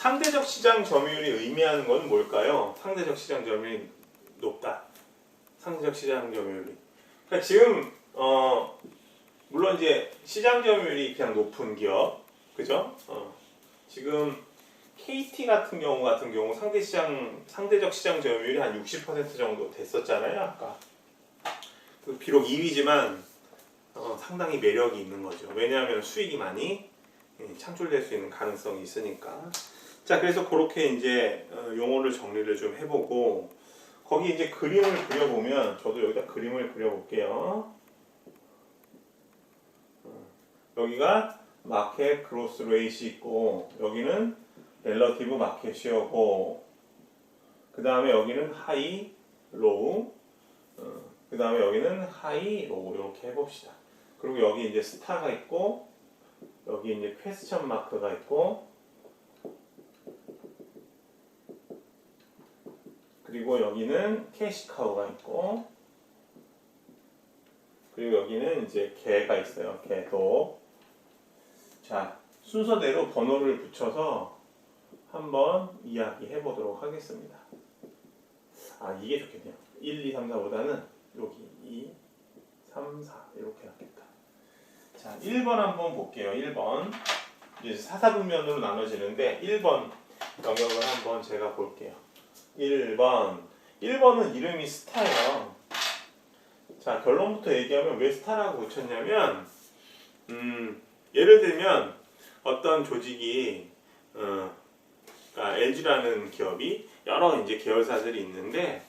상대적 시장 점유율이 의미하는 건 뭘까요? 상대적 시장 점유율이 높다. 상대적 시장 점유율이. 그러니까 지금 물론 이제 시장 점유율이 그냥 높은 기업, 그죠? 지금 KT 같은 경우 상대적 시장 점유율이 한 60% 정도 됐었잖아요, 아까. 비록 2위지만 상당히 매력이 있는 거죠. 왜냐하면 수익이 많이 창출될 수 있는 가능성이 있으니까. 자, 그래서 그렇게 이제 용어를 정리를 좀 해보고 거기 이제 그림을 그려보면 저도 여기다 그림을 그려볼게요. 여기가 마켓 그로스 레이시 있고 여기는 렐러티브 마켓 쉐어고 그 다음에 여기는 하이 로우 그 다음에 여기는 하이 로우 이렇게 해봅시다. 그리고 여기 이제 스타가 있고 여기 이제 퀘스천 마크가 있고 그리고 여기는 캐시카우가 있고 그리고 여기는 이제 개가 있어요. 개도. 자, 순서대로 번호를 붙여서 한번 이야기해 보도록 하겠습니다. 아, 이게 좋겠네요. 1, 2, 3, 4보다는 여기 2, 3, 4 이렇게 놨겠다. 자, 1번 한번 볼게요. 1번. 이제 사사분면으로 나눠지는데 1번 영역을 한번 제가 볼게요. 1번. 1번은 이름이 스타예요. 자, 결론부터 얘기하면 왜 스타라고 붙였냐면 예를 들면 어떤 조직이 그러니까 LG라는 기업이 여러 이제 계열사들이 있는데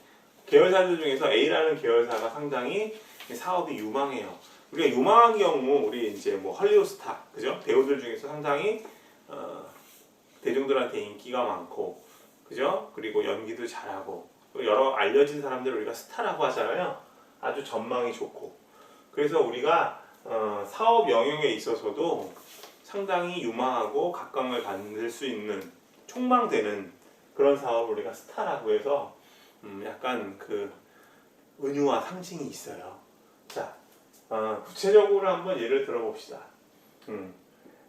계열사들 중에서 A라는 계열사가 상당히 사업이 유망해요. 우리가 유망한 경우 우리 이제 뭐 헐리우드 스타, 그죠? 배우들 중에서 상당히 대중들한테 인기가 많고, 그죠? 그리고 연기도 잘하고 여러 알려진 사람들을 우리가 스타라고 하잖아요. 아주 전망이 좋고. 그래서 우리가 사업 영역에 있어서도 상당히 유망하고 각광을 받을 수 있는 촉망되는 그런 사업을 우리가 스타라고 해서 약간 그 은유와 상징이 있어요. 자, 구체적으로 한번 예를 들어봅시다.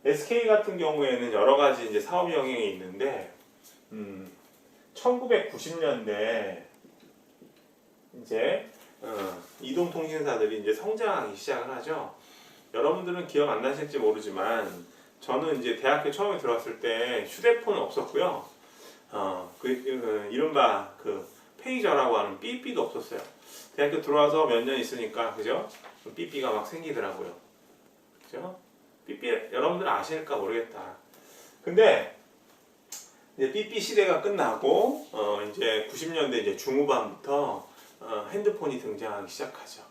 SK 같은 경우에는 여러 가지 이제 사업 영역이 있는데 1990년대 이제 이동통신사들이 이제 성장하기 시작을 하죠. 여러분들은 기억 안 나실지 모르지만 저는 이제 대학교 처음에 들어왔을 때 휴대폰은 없었고요. 이른바 그 페이저라고 하는 삐삐도 없었어요. 대학교 들어와서 몇 년 있으니까 그죠? 삐삐가 막 생기더라고요. 그죠? 삐삐 여러분들 아실까 모르겠다. 근데 이제 삐삐 시대가 끝나고 이제 90년대 이제 중후반부터 핸드폰이 등장하기 시작하죠.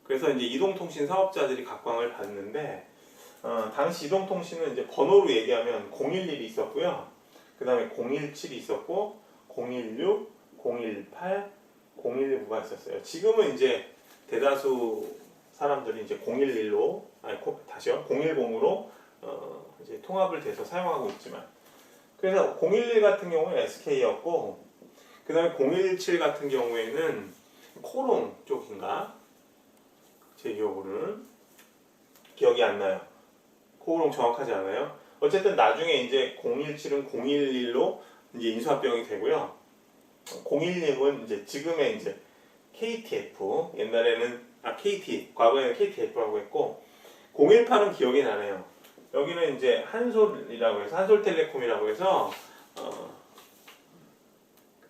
그래서 이제 이동통신 사업자들이 각광을 받는데 당시 이동통신은 이제 번호로 얘기하면 011이 있었고요. 그 다음에 017이 있었고 016, 018, 019가 있었어요. 지금은 이제 대다수 사람들이 이제 011로 다시요 010으로 이제 통합을 돼서 사용하고 있지만 그래서 011 같은 경우는 SK였고 그 다음에 017 같은 경우에는 코롱 쪽인가? 제 기억으로는 기억이 안 나요. 코롱 정확하지 않아요. 어쨌든 나중에 이제 017은 011로 이제 인수합병이 되고요. 016은 이제 지금의 이제 KTF 옛날에는 KT 과거에는 KTF라고 했고 018은 기억이 나네요. 여기는 이제 한솔이라고 해서 한솔텔레콤이라고 해서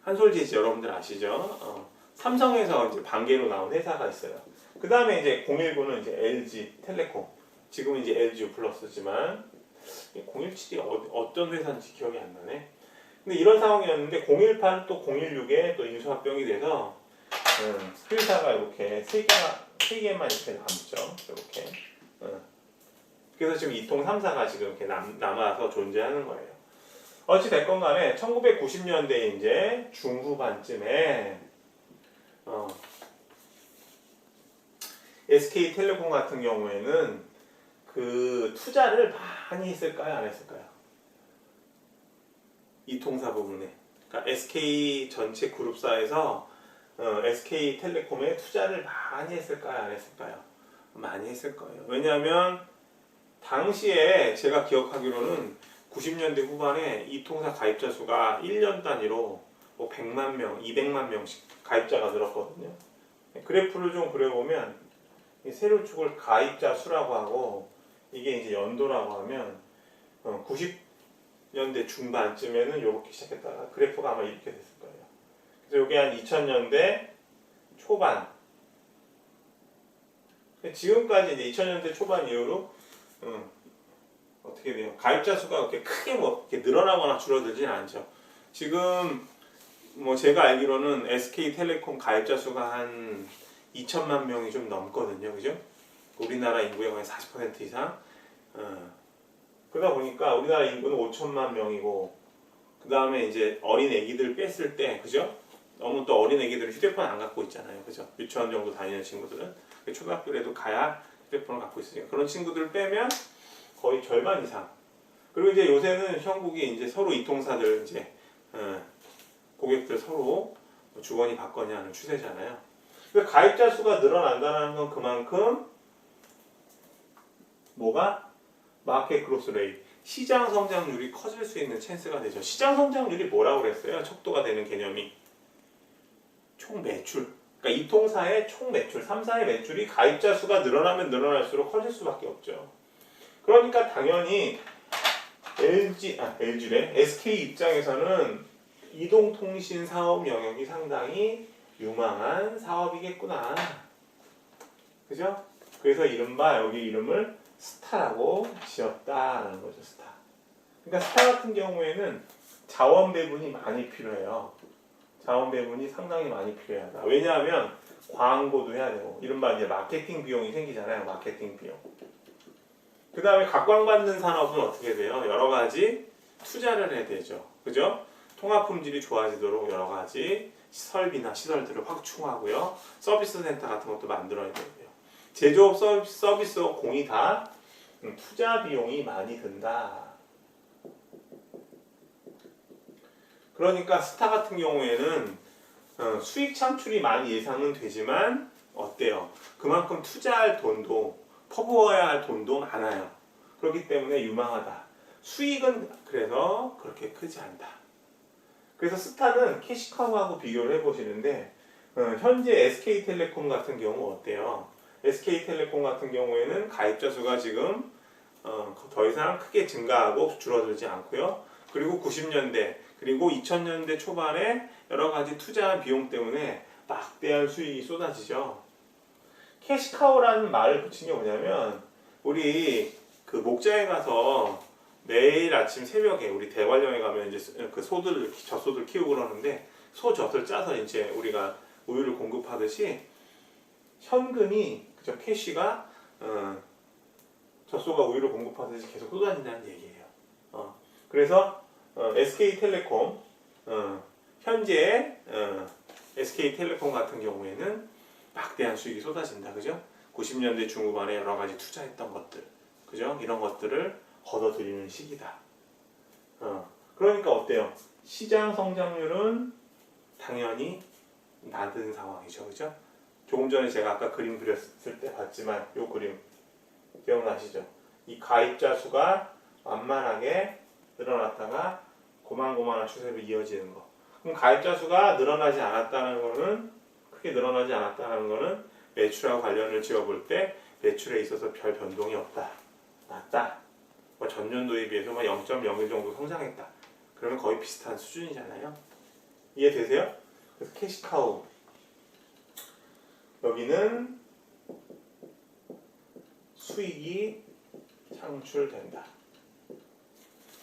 한솔지시 여러분들 아시죠? 삼성에서 이제 반개로 나온 회사가 있어요. 그 다음에 이제 019는 이제 LG텔레콤. 지금은 이제 LG 플러스지만 017이 어떤 회사인지 기억이 안 나네. 근데 이런 상황이었는데 018은 또 016에 또 인수합병이 돼서 회사가 이렇게 세 개만 이렇게 남죠. 이렇게. 그래서 지금 2통 3사가 지금 이렇게 남아서 존재하는 거예요. 어찌 됐건 간에 1990년대 이제 중후반쯤에 SK텔레콤 같은 경우에는 그 투자를 많이 했을까요? 안 했을까요? 이 통사 부분에. 그러니까 SK 전체 그룹사에서 SK텔레콤에 투자를 많이 했을까요? 안 했을까요? 많이 했을 거예요. 왜냐하면 당시에 제가 기억하기로는 90년대 후반에 이 통사 가입자 수가 1년 단위로 뭐 100만 명, 200만 명씩 가입자가 늘었거든요. 그래프를 좀 그려보면 이 세로축을 가입자 수라고 하고 이게 이제 연도라고 하면 90년대 중반쯤에는 이렇게 시작했다가 그래프가 아마 이렇게 됐을 거예요. 그래서 이게 한 2000년대 초반 지금까지 이제 2000년대 초반 이후로 어떻게 돼요? 가입자 수가 그렇게 크게 뭐 이렇게 늘어나거나 줄어들진 않죠. 지금 뭐 제가 알기로는 SK텔레콤 가입자 수가 한 2천만 명이 좀 넘거든요, 그죠? 우리나라 인구의 거의 40% 이상. 그러다 보니까 우리나라 인구는 5천만 명이고, 그 다음에 이제 어린 애기들 뺐을 때, 그죠? 너무 또 어린 애기들은 휴대폰 안 갖고 있잖아요, 그죠? 유치원 정도 다니는 친구들은 초등학교에도 가야 휴대폰을 갖고 있으니까 그런 친구들 빼면 거의 절반 이상. 그리고 이제 요새는 형국이 이제 서로 이통사들 이제 고객들 서로 주거니 받거니 하는 추세잖아요. 그러니까 가입자 수가 늘어난다는 건 그만큼 뭐가 마켓 그로스 레이트 시장 성장률이 커질 수 있는 찬스가 되죠. 시장 성장률이 뭐라고 그랬어요? 척도가 되는 개념이 총 매출. 그러니까 이통사의 총 매출, 3사의 매출이 가입자 수가 늘어나면 늘어날수록 커질 수밖에 없죠. 그러니까 당연히 LG래 SK 입장에서는 이동통신 사업 영역이 상당히 유망한 사업이겠구나. 그죠? 그래서 이른바 여기 이름을 스타라고 지었다라는 거죠. 스타. 그러니까 스타 같은 경우에는 자원 배분이 많이 필요해요. 자원 배분이 상당히 많이 필요하다. 왜냐하면 광고도 해야 되고 이른바 이제 마케팅 비용이 생기잖아요. 마케팅 비용. 그 다음에 각광받는 산업은 어떻게 돼요? 여러 가지 투자를 해야 되죠. 그죠? 통합 품질이 좋아지도록 여러 가지 설비나 시설들을 확충하고요. 서비스 센터 같은 것도 만들어야 되고요. 제조업 서비스업 공이 다 투자 비용이 많이 든다. 그러니까 스타 같은 경우에는 수익 창출이 많이 예상은 되지만 어때요? 그만큼 투자할 돈도 퍼부어야 할 돈도 많아요. 그렇기 때문에 유망하다. 수익은 그래서 그렇게 크지 않다. 그래서 스타는 캐시카우하고 비교를 해보시는데 현재 SK텔레콤 같은 경우 어때요? SK텔레콤 같은 경우에는 가입자 수가 지금 더 이상 크게 증가하고 줄어들지 않고요. 그리고 90년대 그리고 2000년대 초반에 여러 가지 투자한 비용 때문에 막대한 수익이 쏟아지죠. 캐시카우라는 말을 붙인 게 뭐냐면 우리 그 목장에 가서 매일 아침 새벽에 우리 대관령에 가면 이제 그 젖소들 키우고 그러는데 소 젖을 짜서 이제 우리가 우유를 공급하듯이 현금이 그죠 캐시가 젖소가 우유를 공급하듯이 계속 쏟아진다는 얘기예요. 그래서 SK텔레콤 현재 SK텔레콤 같은 경우에는 막대한 수익이 쏟아진다, 그죠? 90년대 중후반에 여러 가지 투자했던 것들, 그죠? 이런 것들을 걷어들이는 시기다. 그러니까 어때요? 시장 성장률은 당연히 낮은 상황이죠, 그죠? 조금 전에 제가 아까 그림 그렸을 때 봤지만 이 그림 기억나시죠? 이 가입자 수가 완만하게 늘어났다가 고만고만한 추세로 이어지는 거. 그럼 가입자 수가 늘어나지 않았다는 거는 크게 늘어나지 않았다는 거는 매출하고 관련을 지어볼 때 매출에 있어서 별 변동이 없다. 맞다. 뭐 전년도에 비해서 0.01 정도 성장했다. 그러면 거의 비슷한 수준이잖아요. 이해되세요? 그래서 캐시카우 여기는 수익이 창출된다.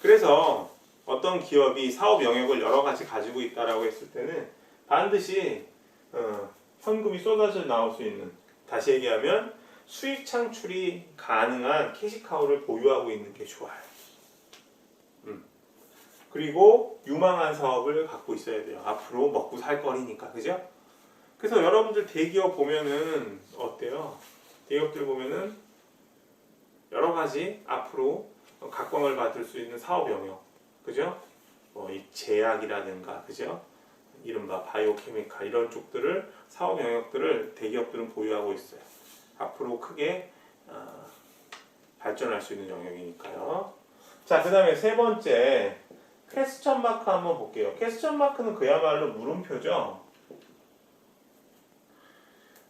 그래서 어떤 기업이 사업 영역을 여러 가지 가지고 있다라고 했을 때는 반드시 현금이 쏟아져 나올 수 있는, 다시 얘기하면 수익 창출이 가능한 캐시카우를 보유하고 있는 게 좋아요. 그리고 유망한 사업을 갖고 있어야 돼요. 앞으로 먹고 살 거리니까, 그죠? 그래서 여러분들 대기업 보면은 어때요? 대기업들 보면은 여러 가지 앞으로 각광을 받을 수 있는 사업 영역, 그죠? 이 제약이라든가, 그죠? 이른바 바이오케미칼 이런 쪽들을 사업 영역들을 대기업들은 보유하고 있어요. 앞으로 크게 발전할 수 있는 영역이니까요. 자, 그 다음에 세 번째 퀘스천 마크 한번 볼게요. 퀘스천 마크는 그야말로 물음표죠.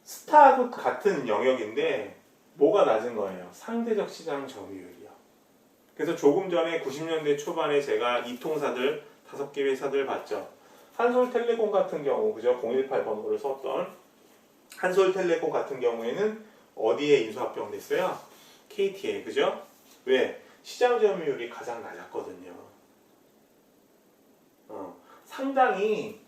스타하고 같은 영역인데 뭐가 낮은 거예요? 상대적 시장 점유율이요. 그래서 조금 전에 90년대 초반에 제가 이 통사들 5개 회사들 봤죠. 한솔텔레콤 같은 경우, 그죠? 018 번호를 썼던 한솔텔레콤 같은 경우에는 어디에 인수합병됐어요? KT에, 그죠? 왜? 시장 점유율이 가장 낮았거든요. 상당히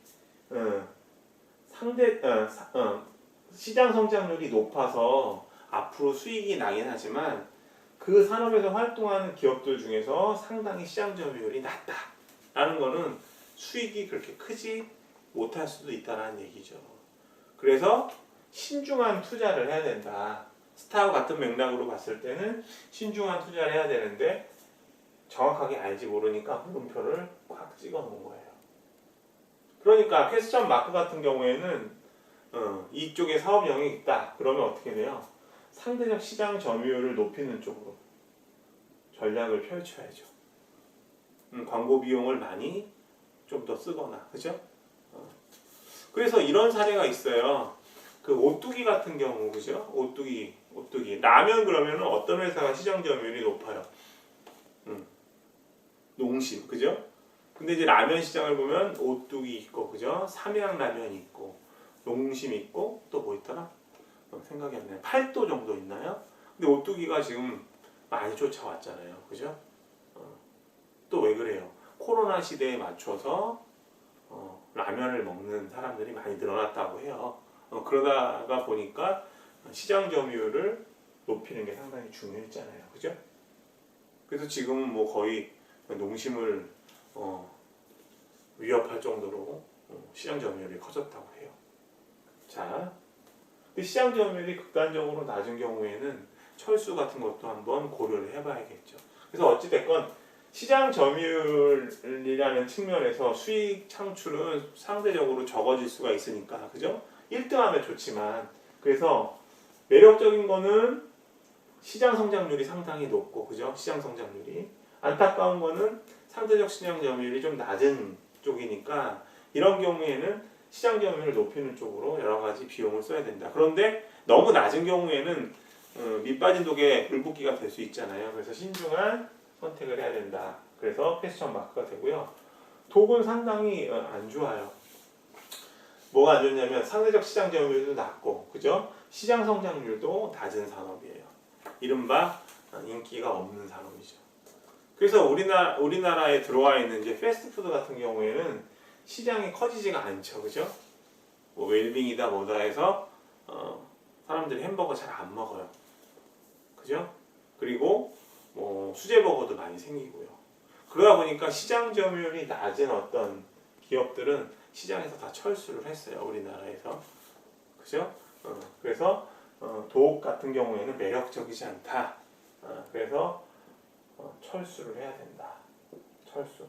시장 성장률이 높아서 앞으로 수익이 나긴 하지만 그 산업에서 활동하는 기업들 중에서 상당히 시장 점유율이 낮다라는 거는 수익이 그렇게 크지 못할 수도 있다는 얘기죠. 그래서 신중한 투자를 해야 된다. 스타와 같은 맥락으로 봤을 때는 신중한 투자를 해야 되는데 정확하게 알지 모르니까 물음표를 꽉 찍어 놓은 거예요. 그러니까 퀘스천 마크 같은 경우에는 이쪽에 사업 영역이 있다. 그러면 어떻게 돼요? 상대적 시장 점유율을 높이는 쪽으로 전략을 펼쳐야죠. 광고 비용을 많이 좀 더 쓰거나, 그죠? 그래서 이런 사례가 있어요. 그 오뚜기 같은 경우, 그죠? 오뚜기. 라면 그러면 어떤 회사가 시장 점유율이 높아요? 농심, 그죠? 근데 이제 라면 시장을 보면 오뚜기 있고, 그죠? 삼양라면 있고, 농심 있고, 또 뭐 있더라? 생각이 안 나요. 팔도 정도 있나요? 근데 오뚜기가 지금 많이 쫓아왔잖아요, 그죠? 또 왜 그래요? 코로나 시대에 맞춰서 라면을 먹는 사람들이 많이 늘어났다고 해요. 그러다가 보니까 시장 점유율을 높이는 게 상당히 중요했잖아요, 그죠? 그래서 지금은 뭐 거의 농심을 위협할 정도로 시장 점유율이 커졌다고 해요. 자, 시장 점유율이 극단적으로 낮은 경우에는 철수 같은 것도 한번 고려를 해봐야겠죠. 그래서 어찌됐건 시장 점유율이라는 측면에서 수익 창출은 상대적으로 적어질 수가 있으니까, 그죠? 1등하면 좋지만, 그래서 매력적인 거는 시장 성장률이 상당히 높고, 그죠? 시장 성장률이. 안타까운 거는 상대적 시장 점유율이 좀 낮은 쪽이니까 이런 경우에는 시장 점유율을 높이는 쪽으로 여러 가지 비용을 써야 된다. 그런데 너무 낮은 경우에는 밑 빠진 독에 물 붓기가 될 수 있잖아요. 그래서 신중한 선택을 해야 된다. 그래서 퀘스천 마크가 되고요. 독은 상당히 안 좋아요. 뭐가 안 좋냐면 상대적 시장 점유율도 낮고, 그죠? 시장 성장률도 낮은 산업이에요. 이른바 인기가 없는 산업이죠. 그래서 우리나라에 들어와 있는 이제 패스트푸드 같은 경우에는 시장이 커지지가 않죠, 그죠? 뭐 웰빙이다 뭐다 해서 사람들이 햄버거 잘 안 먹어요, 그죠? 그리고 뭐 수제버거도 많이 생기고요. 그러다 보니까 시장 점유율이 낮은 어떤 기업들은 시장에서 다 철수를 했어요, 우리나라에서, 그죠? 그래서 독 같은 경우에는 매력적이지 않다. 그래서 철수를 해야 된다. 철수.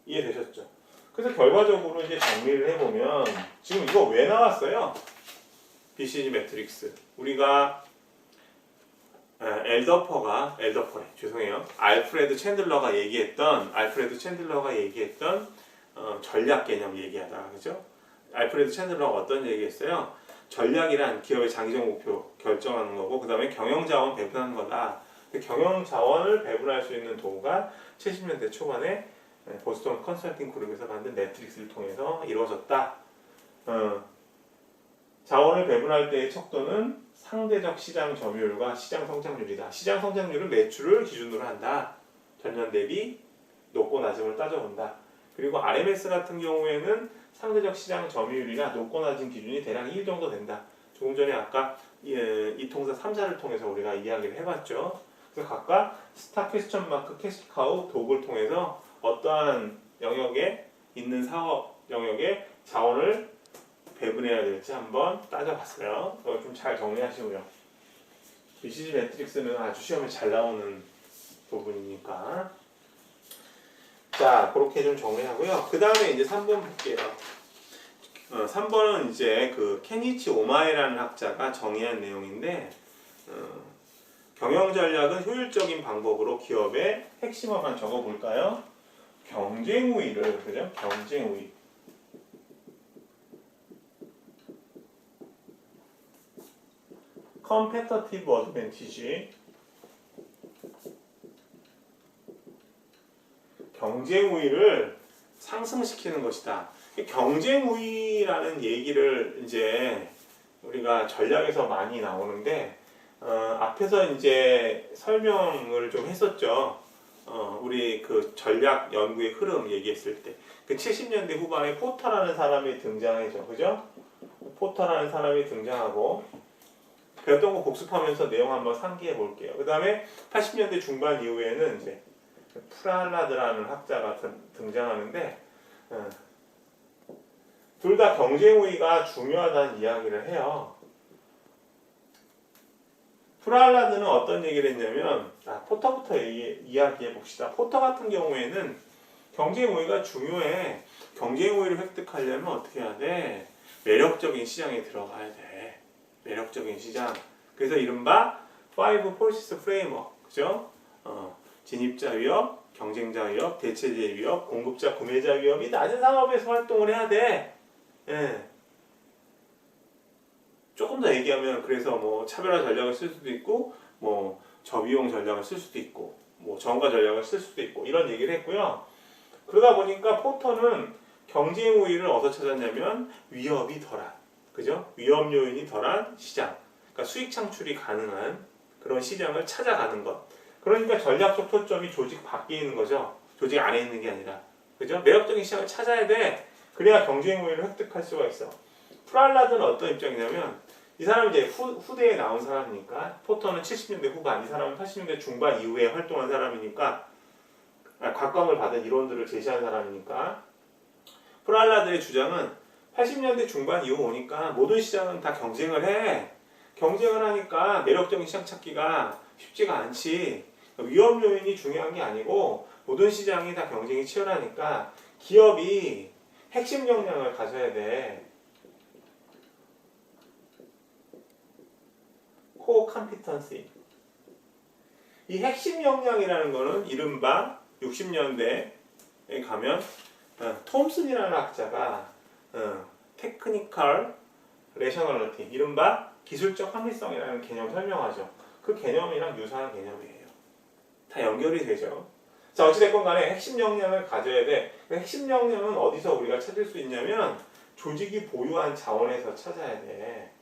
이해되셨죠? 그래서 결과적으로 이제 정리를 해보면 지금 이거 왜 나왔어요? BCG 매트릭스. 우리가 알프레드 챈들러가 얘기했던 전략 개념 얘기하다가, 그죠? 알프레드 챈들러가 어떤 얘기했어요? 전략이란 기업의 장기적 목표 결정하는 거고, 그 다음에 경영자원 배분하는 거다. 경영자원을 배분할 수 있는 도구가 70년대 초반에 보스턴 컨설팅 그룹에서 만든 매트릭스를 통해서 이루어졌다. 자원을 배분할 때의 척도는 상대적 시장 점유율과 시장 성장률이다. 시장 성장률은 매출을 기준으로 한다. 전년 대비 높고 낮음을 따져본다. 그리고 RMS 같은 경우에는 상대적 시장 점유율이나 높고 낮은 기준이 대략 1 정도 된다. 조금 전에 아까 이 통사 3사를 통해서 우리가 이야기를 해봤죠. 그래서 각각 스타, 퀘스천 마크, 캐시카우, 독을 통해서 어떠한 영역에 있는 사업 영역에 자원을 배분해야 될지 한번 따져봤어요. 그걸 좀 잘 정리하시고요. BCG 매트릭스는 아주 시험에 잘 나오는 부분이니까. 자, 그렇게 좀 정리하고요. 그 다음에 이제 3번 볼게요. 3번은 이제 그 케니치 오마에라는 학자가 정의한 내용인데, 경영 전략은 효율적인 방법으로 기업의 핵심을 한번 적어볼까요? 경쟁 우위를, 그죠? 경쟁 우위. competitive advantage. 경쟁 우위를 상승시키는 것이다. 경쟁 우위라는 얘기를 이제 우리가 전략에서 많이 나오는데 앞에서 이제 설명을 좀 했었죠. 우리 그 전략 연구의 흐름 얘기했을 때 그 70년대 후반에 포터라는 사람이 등장하죠, 그죠? 포터라는 사람이 등장하고 배웠던 거 복습하면서 내용 한번 상기해 볼게요. 그 다음에 80년대 중반 이후에는 이제 프랄라드라는 학자가 등장하는데 둘 다 경쟁 우위가 중요하다는 이야기를 해요. 프랄라드는 어떤 얘기를 했냐면 포터부터 이야기해 봅시다. 포터 같은 경우에는 경쟁 우위가 중요해. 경쟁 우위를 획득하려면 어떻게 해야 돼? 매력적인 시장에 들어가야 돼. 매력적인 시장. 그래서 이른바 Five Forces Framework, 그죠? 진입자 위협, 경쟁자 위협, 대체제 위협, 공급자, 구매자 위협이 낮은 상업에서 활동을 해야 돼. 예. 조금 더 얘기하면 그래서 뭐 차별화 전략을 쓸 수도 있고, 뭐 저비용 전략을 쓸 수도 있고, 뭐 저원가 전략을 쓸 수도 있고 이런 얘기를 했고요. 그러다 보니까 포터는 경쟁 우위를 어디서 찾았냐면 위협이 덜한, 그죠? 위협 요인이 덜한 시장, 그러니까 수익 창출이 가능한 그런 시장을 찾아가는 것. 그러니까 전략적 초점이 조직 밖에 있는 거죠. 조직 안에 있는 게 아니라, 그죠? 매력적인 시장을 찾아야 돼. 그래야 경쟁 우위를 획득할 수가 있어. 프랄라드는 어떤 입장이냐면 이 사람은 이제 후대에 나온 사람이니까 포터는 70년대 후반, 이 사람은 80년대 중반 이후에 활동한 사람이니까 각광을 받은 이론들을 제시한 사람이니까 프랄라드의 주장은 80년대 중반 이후 오니까 모든 시장은 다 경쟁을 해. 경쟁을 하니까 매력적인 시장 찾기가 쉽지가 않지. 위험 요인이 중요한 게 아니고 모든 시장이 다 경쟁이 치열하니까 기업이 핵심 역량을 가져야 돼. 코어 컴피턴시. 이 핵심 역량이라는 거는 이른바 60년대에 가면 톰슨이라는 학자가 테크니컬 레셔널리티, 이른바 기술적 합리성이라는 개념을 설명하죠. 그 개념이랑 유사한 개념이에요. 다 연결이 되죠. 자, 어찌됐건 간에 핵심 역량을 가져야 돼. 그 핵심 역량은 어디서 우리가 찾을 수 있냐면 조직이 보유한 자원에서 찾아야 돼.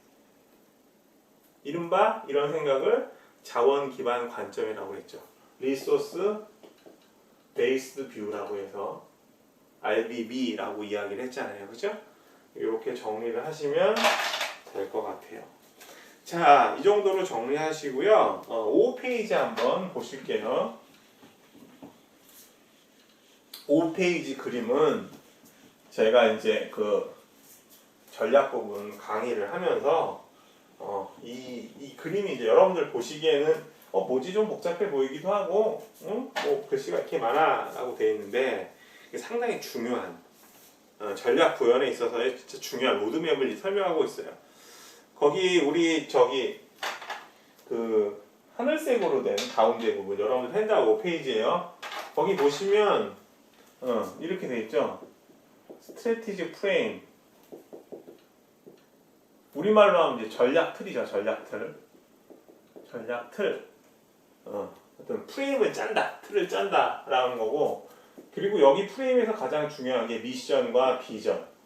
이른바 이런 생각을 자원 기반 관점이라고 했죠. 리소스 베이스드 뷰라고 해서 RBB라고 이야기를 했잖아요. 그죠? 이렇게 정리를 하시면 될 것 같아요. 자, 이 정도로 정리하시고요. 5페이지 한번 보실게요. 5페이지 그림은 제가 이제 그 전략 부분 강의를 하면서 이 그림이 이제 여러분들 보시기에는 뭐지 좀 복잡해 보이기도 하고 뭐 글씨가 이렇게 많아라고 되어 있는데 이게 상당히 중요한 전략 구현에 있어서의 진짜 중요한 로드맵을 설명하고 있어요. 거기 우리 저기 그 하늘색으로 된 가운데 부분 여러분들 핸드아웃 5페이지에요. 거기 보시면 이렇게 돼 있죠. 스트래티지 프레임. 우리말로 하면 이제 전략 틀이죠. 전략 틀. 전략 틀. 어떤 프레임을 짠다. 틀을 짠다라는 거고. 그리고 여기 프레임에서 가장 중요한 게 미션과 비전.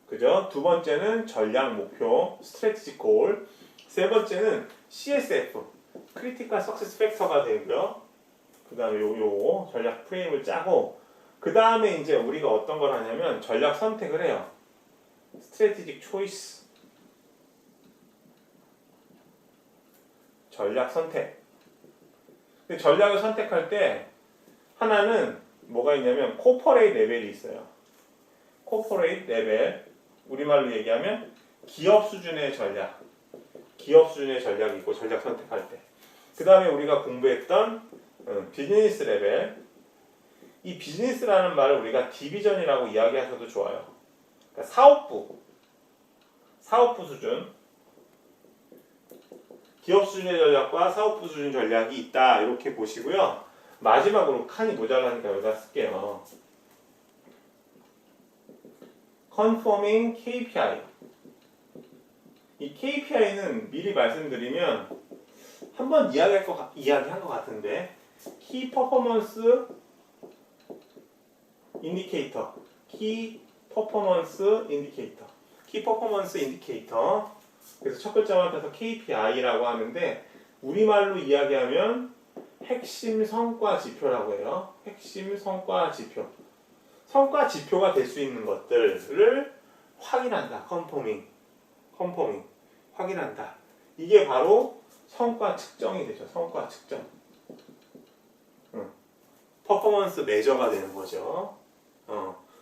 그죠? 두 번째는 전략 목표, 스트래티지 골. 세 번째는 CSF, 크리티컬 석세스 팩터가 되고요. 그 다음에 요거 전략 프레임을 짜고, 그 다음에 이제 우리가 어떤 걸 하냐면 전략 선택을 해요. 스트래티직 초이스. 전략 선택. 근데 전략을 선택할 때 하나는 뭐가 있냐면 코퍼레이트 레벨이 있어요. 코퍼레이트 레벨. 우리말로 얘기하면 기업 수준의 전략. 기업 수준의 전략이 있고 전략 선택할 때. 그 다음에 우리가 공부했던 비즈니스 레벨. 이 비즈니스라는 말을 우리가 디비전이라고 이야기하셔도 좋아요. 그러니까 사업부 수준. 기업 수준의 전략과 사업부 수준 전략이 있다. 이렇게 보시고요. 마지막으로 칸이 모자라니까 여기다 쓸게요. Conforming KPI. 이 KPI는 미리 말씀드리면 한번 이야기한 것 같은데 Key Performance Indicator. Key Performance Indicator. Key Performance Indicator. 그래서 첫 글자만 합해서 KPI라고 하는데 우리말로 이야기하면 핵심 성과 지표라고 해요. 핵심 성과 지표. 성과 지표가 될 수 있는 것들을 확인한다. 컨포밍. 확인한다. 이게 바로 성과 측정이 되죠. 성과 측정. 퍼포먼스 메저가 되는 거죠.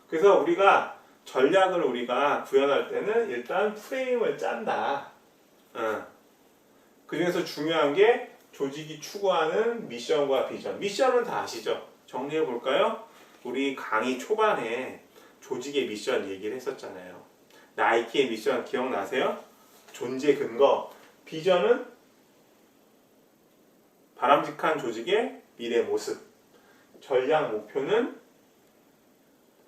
그래서 우리가 전략을 우리가 구현할 때는 일단 프레임을 짠다. 그 중에서 중요한 게 조직이 추구하는 미션과 비전. 미션은 다 아시죠? 정리해 볼까요? 우리 강의 초반에 조직의 미션 얘기를 했었잖아요. 나이키의 미션 기억나세요? 존재 근거. 비전은 바람직한 조직의 미래 모습. 전략 목표는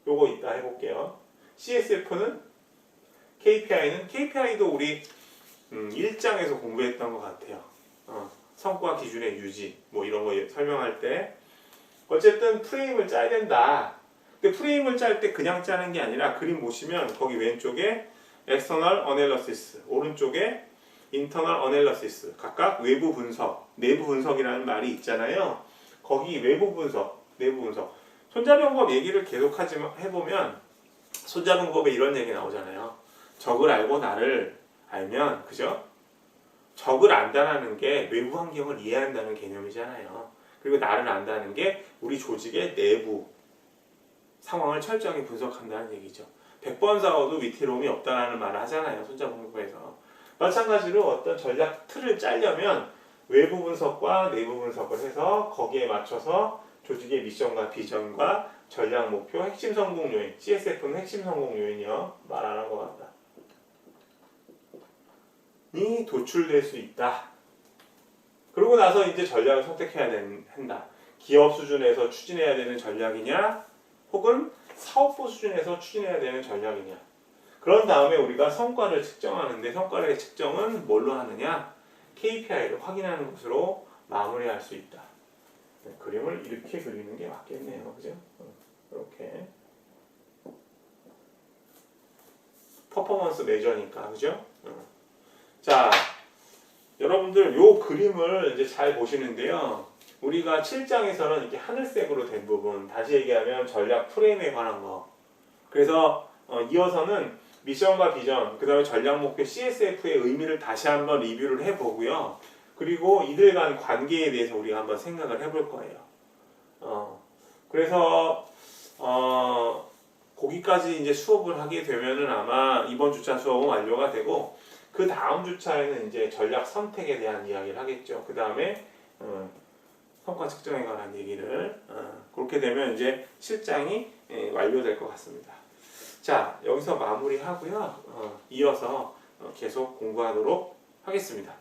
요거 이따 해볼게요. CSF는 KPI도 우리 1장에서 공부했던 것 같아요. 성과 기준의 유지 뭐 이런 거 설명할 때 어쨌든 프레임을 짜야 된다. 근데 프레임을 짤 때 그냥 짜는 게 아니라 그림 보시면 거기 왼쪽에 External Analysis, 오른쪽에 Internal Analysis, 각각 외부 분석, 내부 분석이라는 말이 있잖아요. 거기 외부 분석, 내부 분석. 손자병법 얘기를 계속 해보면 손자병법에 이런 얘기 나오잖아요. 적을 알고 나를 알면, 그죠? 적을 안다는 게 외부 환경을 이해한다는 개념이잖아요. 그리고 나를 안다는 게 우리 조직의 내부 상황을 철저하게 분석한다는 얘기죠. 100번 싸워도 위태로움이 없다는 말을 하잖아요. 손자병법에서. 마찬가지로 어떤 전략 틀을 짜려면 외부 분석과 내부 분석을 해서 거기에 맞춰서 조직의 미션과 비전과 전략 목표, 핵심 성공 요인, CSF는 핵심 성공 요인이요. 말 안 한 것 같다. 이 도출될 수 있다. 그러고 나서 이제 전략을 선택해야 한다. 기업 수준에서 추진해야 되는 전략이냐, 혹은 사업부 수준에서 추진해야 되는 전략이냐. 그런 다음에 우리가 성과를 측정하는데 성과의 측정은 뭘로 하느냐? KPI를 확인하는 것으로 마무리할 수 있다. 네, 그림을 이렇게 그리는 게 맞겠네요. 그죠? 이렇게. 퍼포먼스 메저니까. 그죠? 자, 여러분들 요 그림을 이제 잘 보시는데요. 우리가 7장에서는 이렇게 하늘색으로 된 부분, 다시 얘기하면 전략 프레임에 관한 거. 그래서 이어서는 미션과 비전, 그 다음에 전략 목표 CSF의 의미를 다시 한번 리뷰를 해보고요. 그리고 이들 간 관계에 대해서 우리가 한번 생각을 해볼 거예요. 그래서 거기까지 이제 수업을 하게 되면은 아마 이번 주차 수업은 완료가 되고 그 다음 주차에는 이제 전략 선택에 대한 이야기를 하겠죠. 그 다음에 성과 측정에 관한 얘기를 그렇게 되면 이제 실장이 완료될 것 같습니다. 자, 여기서 마무리하고요. 이어서 계속 공부하도록 하겠습니다.